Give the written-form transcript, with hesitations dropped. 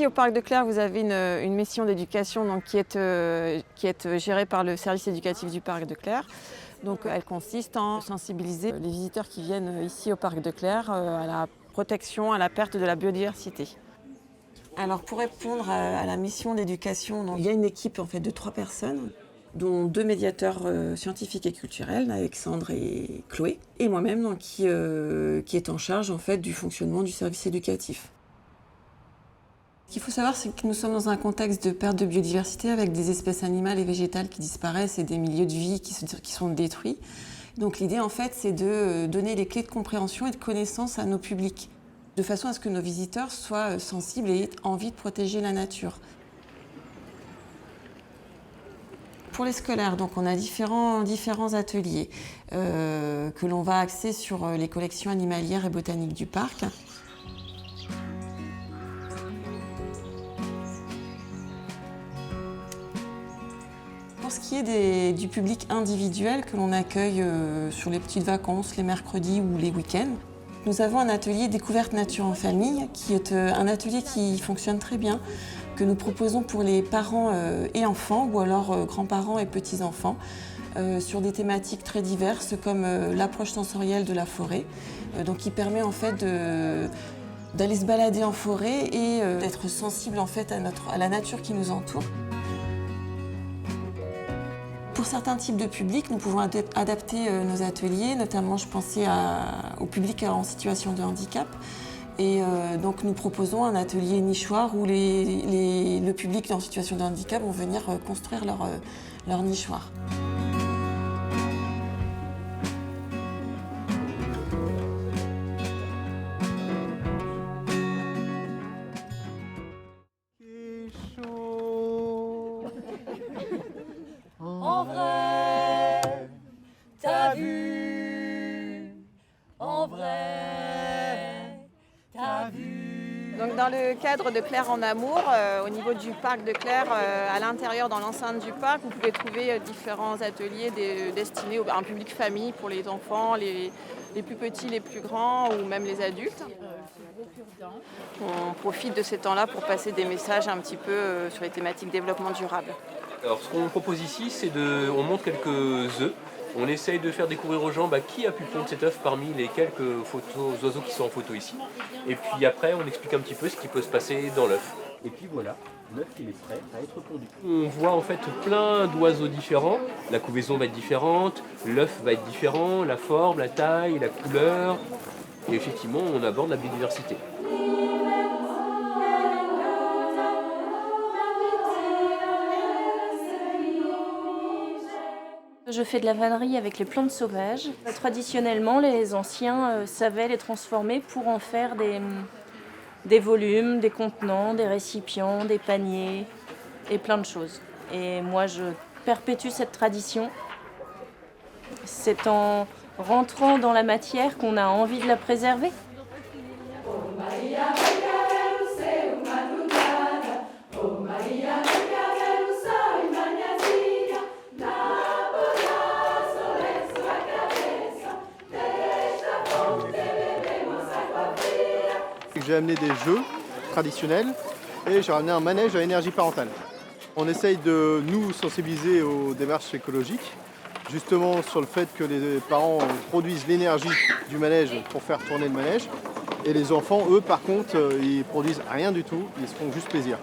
Ici, au Parc de Clères, vous avez une mission d'éducation donc, qui est gérée par le service éducatif du Parc de Clères. Donc, elle consiste en sensibiliser les visiteurs qui viennent ici au Parc de Clères à la protection, à la perte de la biodiversité. Alors, pour répondre à la mission d'éducation, il y a une équipe en fait, de 3 personnes, dont 2 médiateurs scientifiques et culturels, Alexandre et Chloé, et moi-même donc, qui est en charge en fait, du fonctionnement du service éducatif. Ce qu'il faut savoir, c'est que nous sommes dans un contexte de perte de biodiversité avec des espèces animales et végétales qui disparaissent et des milieux de vie qui sont détruits. Donc l'idée, en fait, c'est de donner les clés de compréhension et de connaissance à nos publics, de façon à ce que nos visiteurs soient sensibles et aient envie de protéger la nature. Pour les scolaires, donc, on a différents ateliers que l'on va axer sur les collections animalières et botaniques du parc. Pour ce qui est du public individuel que l'on accueille sur les petites vacances, les mercredis ou les week-ends, nous avons un atelier découverte nature en famille qui est un atelier qui fonctionne très bien, que nous proposons pour les parents et enfants ou alors grands-parents et petits-enfants sur des thématiques très diverses comme l'approche sensorielle de la forêt, donc qui permet en fait d'aller se balader en forêt et d'être sensible en fait à la nature qui nous entoure. Pour certains types de publics, nous pouvons adapter nos ateliers, notamment je pensais au public en situation de handicap. Et donc nous proposons un atelier nichoir où le public en situation de handicap vont venir construire leur nichoir. En vrai, t'as vu, en vrai, t'as vu. Donc dans le cadre de Clères en Amour, au niveau du parc de Clères, à l'intérieur, dans l'enceinte du parc, vous pouvez trouver différents ateliers destinés à un public famille pour les enfants, les plus petits, les plus grands ou même les adultes. On profite de ces temps-là pour passer des messages un petit peu sur les thématiques développement durable. Alors ce qu'on propose ici, c'est on montre quelques œufs. On essaye de faire découvrir aux gens qui a pu pondre cet œuf parmi les quelques oiseaux qui sont en photo ici. Et puis après, on explique un petit peu ce qui peut se passer dans l'œuf. Et puis voilà, l'œuf il est prêt à être pondu. On voit en fait plein d'oiseaux différents. La couvaison va être différente, l'œuf va être différent, la forme, la taille, la couleur. Et effectivement, on aborde la biodiversité. Je fais de la vannerie avec les plantes sauvages. Traditionnellement, les anciens savaient les transformer pour en faire des volumes, des contenants, des récipients, des paniers et plein de choses. Et moi, je perpétue cette tradition. C'est en rentrant dans la matière qu'on a envie de la préserver. J'ai amené des jeux traditionnels et j'ai ramené un manège à énergie parentale. On essaye de nous sensibiliser aux démarches écologiques, justement sur le fait que les parents produisent l'énergie du manège pour faire tourner le manège. Et les enfants, eux, par contre, ils produisent rien du tout, ils se font juste plaisir.